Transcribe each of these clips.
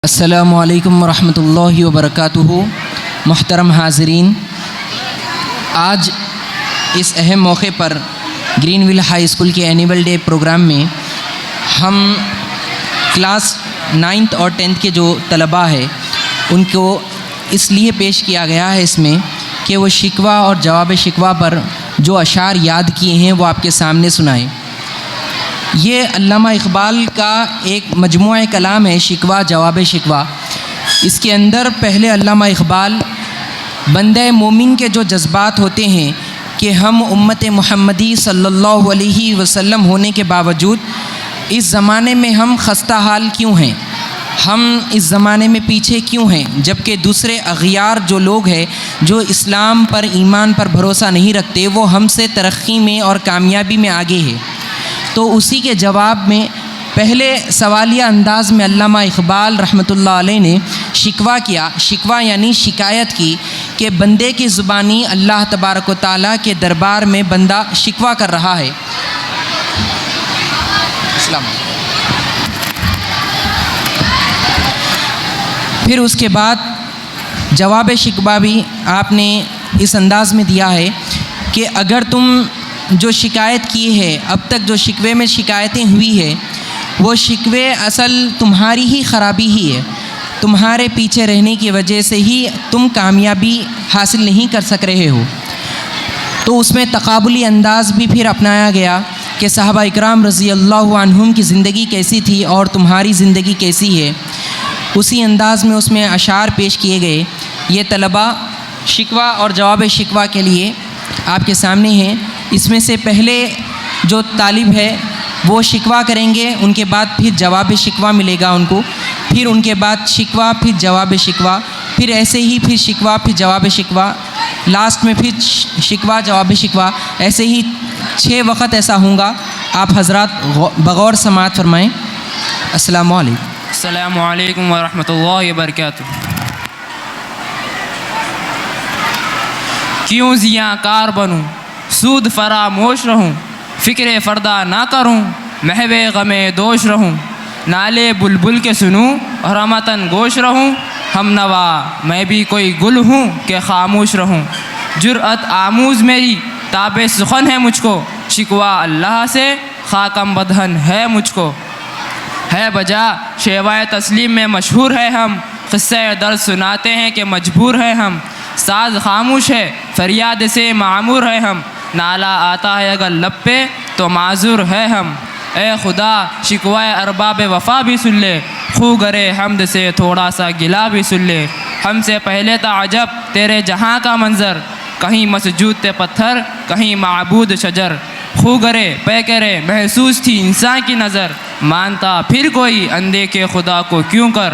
السلام علیکم ورحمۃ اللہ وبرکاتہ۔ محترم حاضرین، آج اس اہم موقع پر گرین ویل ہائی اسکول کے اینیول ڈے پروگرام میں ہم کلاس 9th اور 10th کے جو طلباء ہے ان کو اس لیے پیش کیا گیا ہے اس میں کہ وہ شکوہ اور جواب شکوہ پر جو اشعار یاد کیے ہیں وہ آپ کے سامنے سنائیں۔ یہ علامہ اقبال کا ایک مجموعہ کلام ہے، شکوہ جواب شکوہ۔ اس کے اندر پہلے علامہ اقبال بندہ مومن کے جو جذبات ہوتے ہیں کہ ہم امت محمدی صلی اللہ علیہ وسلم ہونے کے باوجود اس زمانے میں ہم خستہ حال کیوں ہیں، ہم اس زمانے میں پیچھے کیوں ہیں، جبکہ دوسرے اغیار جو لوگ ہیں جو اسلام پر ایمان پر بھروسہ نہیں رکھتے وہ ہم سے ترقی میں اور کامیابی میں آگے ہے۔ تو اسی کے جواب میں پہلے سوالیہ انداز میں علامہ اقبال رحمۃ اللہ علیہ نے شکوہ کیا۔ شکوہ یعنی شکایت کی کہ بندے کی زبانی اللہ تبارک و تعالیٰ کے دربار میں بندہ شکوہ کر رہا ہے۔ پھر اس کے بعد جواب شکوہ بھی آپ نے اس انداز میں دیا ہے کہ اگر تم جو شکایت کی ہے، اب تک جو شکوے میں شکایتیں ہوئی ہے وہ شکوے اصل تمہاری ہی خرابی ہی ہے، تمہارے پیچھے رہنے کی وجہ سے ہی تم کامیابی حاصل نہیں کر سک رہے ہو۔ تو اس میں تقابلی انداز بھی پھر اپنایا گیا کہ صحابہ اکرام رضی اللہ عنہم کی زندگی کیسی تھی اور تمہاری زندگی کیسی ہے۔ اسی انداز میں اس میں اشعار پیش کیے گئے۔ یہ طلباء شکوہ اور جواب شکوہ کے لیے آپ کے سامنے ہیں۔ اس میں سے پہلے جو طالب ہے وہ شکوہ کریں گے، ان کے بعد پھر جواب شکوہ ملے گا ان کو، پھر ان کے بعد شکوہ، پھر جواب شکوہ، پھر ایسے ہی پھر شکوہ، پھر جواب شکوہ، لاسٹ میں پھر شکوہ جواب شکوہ، ایسے ہی 6 وقت ایسا ہوں گا۔ آپ حضرات بغور سماعت فرمائیں۔ السلام علیکم۔ السلام علیکم ورحمۃ اللہ وبرکاتہ۔ کیوں زیاں کار بنوں، سود فراموش رہوں، فکر فردا نہ کروں، محو غم دوش رہوں، نالے بلبل کے سنوں اور رحمتاً گوش رہوں، ہم نوا میں بھی کوئی گل ہوں کہ خاموش رہوں، جرأت آموز میری تاب سخن ہے مجھ کو، شکوہ اللہ سے خاکم بدہن ہے مجھ کو، ہے بجا شیوائے تسلیم میں مشہور ہے ہم، قصہ درد سناتے ہیں کہ مجبور ہے ہم، ساز خاموش ہے فریاد سے معمور ہے ہم، نالا آتا ہے اگر لب پہ تو معذور ہے ہم، اے خدا شکوائے ارباب وفا بھی سن لے، خو گرے حمد سے تھوڑا سا گلا بھی سن لے، ہم سے پہلے تا عجب تیرے جہاں کا منظر، کہیں مسجود تے پتھر کہیں معبود شجر، خو گرے پے کرے محسوس تھی انسان کی نظر، مانتا پھر کوئی اندھے کے خدا کو کیوں کر،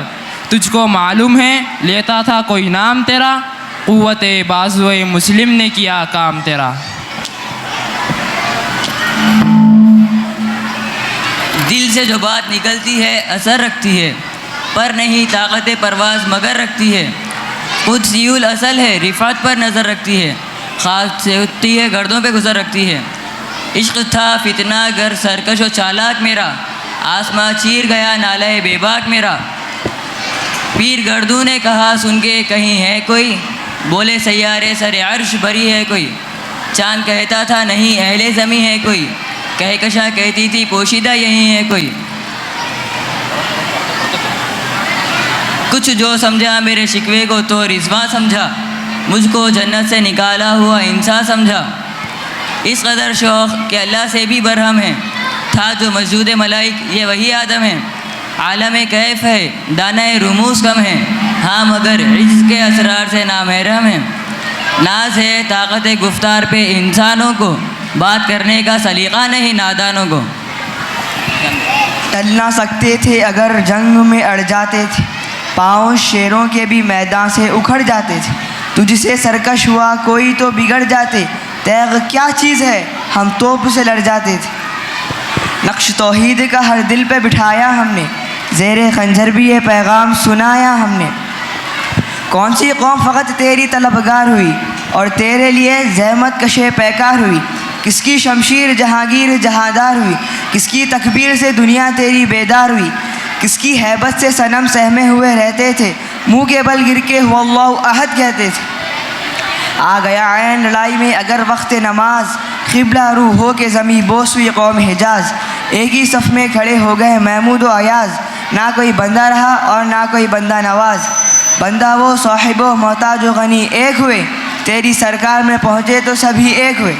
تجھ کو معلوم ہے لیتا تھا کوئی نام تیرا، قوت بازوئے مسلم نے کیا کام تیرا۔ دل سے جو بات نکلتی ہے اثر رکھتی ہے، پر نہیں طاقت پرواز مگر رکھتی ہے، خود سیول اصل ہے رفعت پر نظر رکھتی ہے، خاص سے اٹھتی ہے گردوں پہ گزر رکھتی ہے، عشق تھا فتنہ گر سرکش و چالاک میرا، آسماں چیر گیا نالہ بے باک میرا، پیر گردوں نے کہا سن کے کہیں ہے کوئی، بولے سیارے سر عرش بری ہے کوئی، چاند کہتا تھا نہیں اہل زمیں ہے کوئی، کہکشاں کہتی تھی پوشیدہ یہی ہے کوئی، کچھ جو سمجھا میرے شکوے کو تو رضواں سمجھا، مجھ کو جنت سے نکالا ہوا انسان سمجھا، اس قدر شوق کہ اللہ سے بھی برہم ہے، تھا جو مسجود ملائک یہ وہی آدم ہے، عالم کیف ہے دانہ رموز کم ہے، ہاں مگر عجز کے اسرار سے نامحرم ہے، ناز ہے طاقت گفتار پہ انسانوں کو، بات کرنے کا سلیقہ نہیں نادانوں کو، ٹل نہ سکتے تھے اگر جنگ میں اڑ جاتے تھے، پاؤں شیروں کے بھی میدان سے اکھڑ جاتے تھے، تجھ سے سرکش ہوا کوئی تو بگڑ جاتے، تیغ کیا چیز ہے ہم توپ سے لڑ جاتے تھے، نقش توحید کا ہر دل پہ بٹھایا ہم نے، زیر خنجر بھی یہ پیغام سنایا ہم نے، کون سی قوم فقط تیری طلبگار ہوئی اور تیرے لیے زحمت کشے پیکار ہوئی، کس کی شمشیر جہانگیر جہاندار ہوئی، کس کی تکبیر سے دنیا تیری بیدار ہوئی، کس کی ہیبت سے صنم سہمے ہوئے رہتے تھے، منہ کے بل گر کے هو اللہ احد کہتے تھے۔ آ گیا عین لڑائی میں اگر وقت نماز، قبلہ رو ہو کے زمیں بوس ہوئی قوم حجاز۔ ایک ہی صف میں کھڑے ہو گئے محمود و ایاز، نہ کوئی بندہ رہا اور نہ کوئی بندہ نواز۔ بندہ وہ صاحب و محتاج و غنی ایک ہوئے، تیری سرکار میں پہنچے تو سبھی ایک ہوئے۔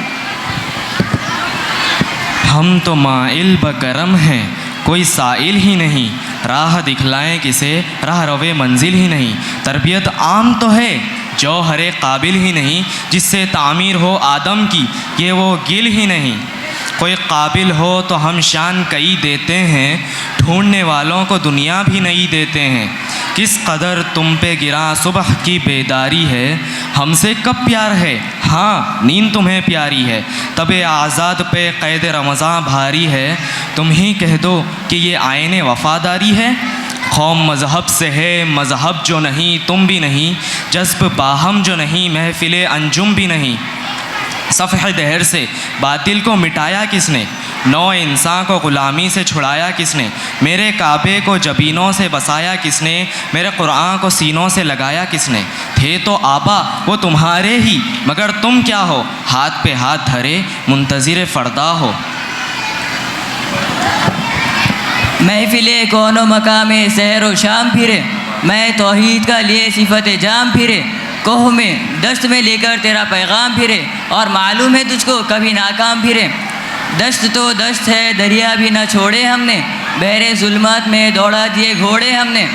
ہم تو مائل بکرم ہیں، کوئی سائل ہی نہیں، راہ دکھلائیں کسے راہ روے منزل ہی نہیں۔ تربیت عام تو ہے، جوہر قابل ہی نہیں، جس سے تعمیر ہو آدم کی یہ وہ گل ہی نہیں۔ کوئی قابل ہو تو ہم شان کئی دیتے ہیں، ڈھونڈنے والوں کو دنیا بھی نہیں دیتے ہیں۔ کس قدر تم پہ گراں صبح کی بیداری ہے، ہم سے کب پیار ہے، ہاں نیند تمہیں پیاری ہے۔ تب آزاد پہ قید رمضاں بھاری ہے، تم ہی کہہ دو کہ یہ آئین وفاداری ہے۔ قوم مذہب سے ہے، مذہب جو نہیں تم بھی نہیں، جذب باہم جو نہیں محفل انجم بھی نہیں۔ صفحہ دہر سے باطل کو مٹایا کس نے، نو انسان کو غلامی سے چھڑایا کس نے۔ میرے کعبے کو جبینوں سے بسایا کس نے، میرے قرآن کو سینوں سے لگایا کس نے۔ تھے تو آبا وہ تمہارے ہی، مگر تم کیا ہو، ہاتھ پہ ہاتھ دھرے منتظر فردا ہو۔ محفل کون و مقام سحر و شام پھرے، میں توحید کا لیے صفت جام پھرے۔ کوہ میں دشت میں لے کر تیرا پیغام پھرے، اور معلوم ہے تجھ کو کبھی ناکام پھرے۔ دشت تو دشت ہے، دریا بھی نہ چھوڑے ہم نے، بحر ظلمات میں دوڑا دیے گھوڑے ہم نے۔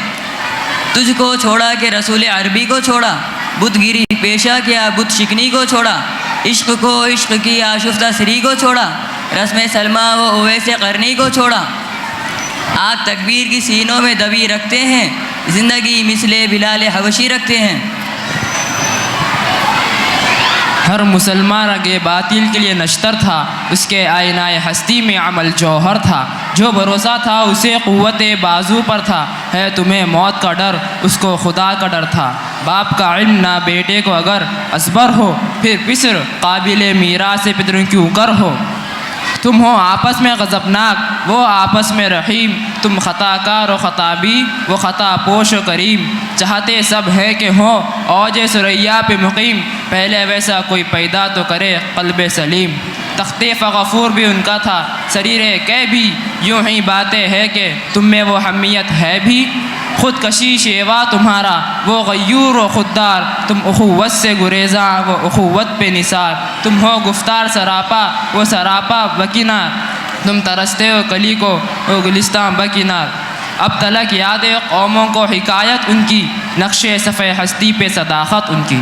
تجھ کو چھوڑا کہ رسول عربی کو چھوڑا، بت گیری پیشہ کیا بت شکنی کو چھوڑا۔ عشق کو عشق کی آشفتہ سری کو چھوڑا، رسم سلمہ و اویس قرنی کو چھوڑا۔ آگ تکبیر کی سینوں میں دبی رکھتے ہیں، زندگی مثل بلال حبشی رکھتے ہیں۔ ہر مسلمان رگے باطل کے لیے نشتر تھا، اس کے آئینہ ہستی میں عمل جوہر تھا۔ جو بھروسہ تھا اسے قوت بازو پر تھا، ہے تمہیں موت کا ڈر اس کو خدا کا ڈر تھا۔ باپ کا علم نہ بیٹے کو اگر ازبر ہو، پھر پسر قابل میراث پدروں کیوں کر ہو۔ تم ہو آپس میں غضبناک وہ آپس میں رحیم، تم خطا کار و خطابی وہ خطا پوش و کریم۔ چاہتے سب ہے کہ ہوں اوج ثریا پہ مقیم، پہلے ویسا کوئی پیدا تو کرے قلب سلیم۔ تخت غفور بھی ان کا تھا، سریر کہ بھی یوں ہی باتیں ہے کہ تم میں وہ حمیت ہے بھی۔ خود کشی شیوا تمہارا وہ غیور و خوددار، تم اخوت سے گریزاں وہ اخوت پہ نثار۔ تم ہو گفتار سراپا وہ سراپا بکنار، تم ترستے ہو کلی کو وہ گلستان بکنار۔ اب تلک یاد قوموں کو حکایت ان کی، نقش صفحہ ہستی پہ صداقت ان کی۔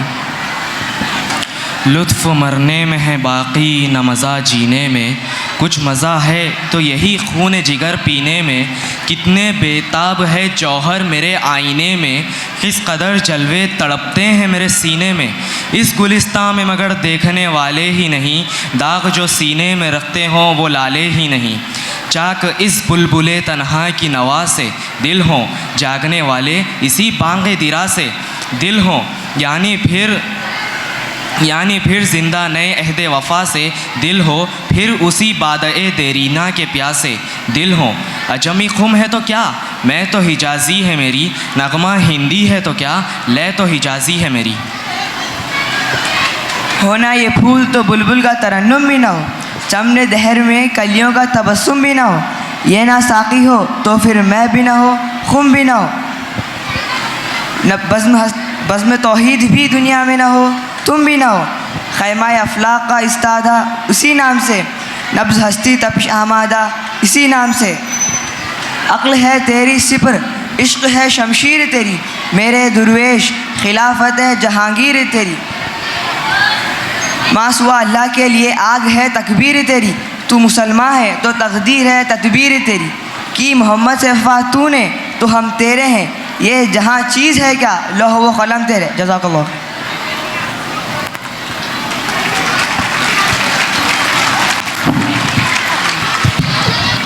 لطف مرنے میں ہے باقی نہ مزہ جینے میں، کچھ مزہ ہے تو یہی خون جگر پینے میں۔ کتنے بیتاب ہے جوہر میرے آئینے میں، کس قدر جلوے تڑپتے ہیں میرے سینے میں۔ اس گلستان میں مگر دیکھنے والے ہی نہیں، داغ جو سینے میں رکھتے ہوں وہ لالے ہی نہیں۔ چاک اس بلبل تنہا کی نوا سے دل ہوں جاگنے والے اسی بانگ درا سے دل ہوں، یعنی پھر زندہ نئے عہد وفا سے دل ہو، پھر اسی بادئ دیرینہ کے پیاسے دل ہوں۔ اجمی خم ہے تو کیا میں تو حجازی ہے میری، نغمہ ہندی ہے تو کیا لے تو حجازی ہے میری۔ ہونا یہ پھول تو بلبل کا ترنم بھی نہ ہو، چمن دہر میں کلیوں کا تبسم بھی نہ ہو۔ یہ نہ ساقی ہو تو پھر میں بھی نہ ہو، خم بھی نہ ہو۔ بزم توحید بھی دنیا میں نہ ہو، تم بھی نہ ہو۔ خیمہ افلاق کا استادہ اسی نام سے، نبض ہستی تپش آمادہ اسی نام سے۔ عقل ہے تیری سپر عشق ہے شمشیر تیری، میرے درویش خلافت ہے جہانگیر تیری۔ ماں سوا اللہ کے لیے آگ ہے تکبیر تیری، تو مسلمان ہے تو تقدیر ہے تدبیر تیری۔ کی محمد سے وفا تو نے تو ہم تیرے ہیں، یہ جہاں چیز ہے کیا لوح و قلم تیرے۔ جزاک اللہ۔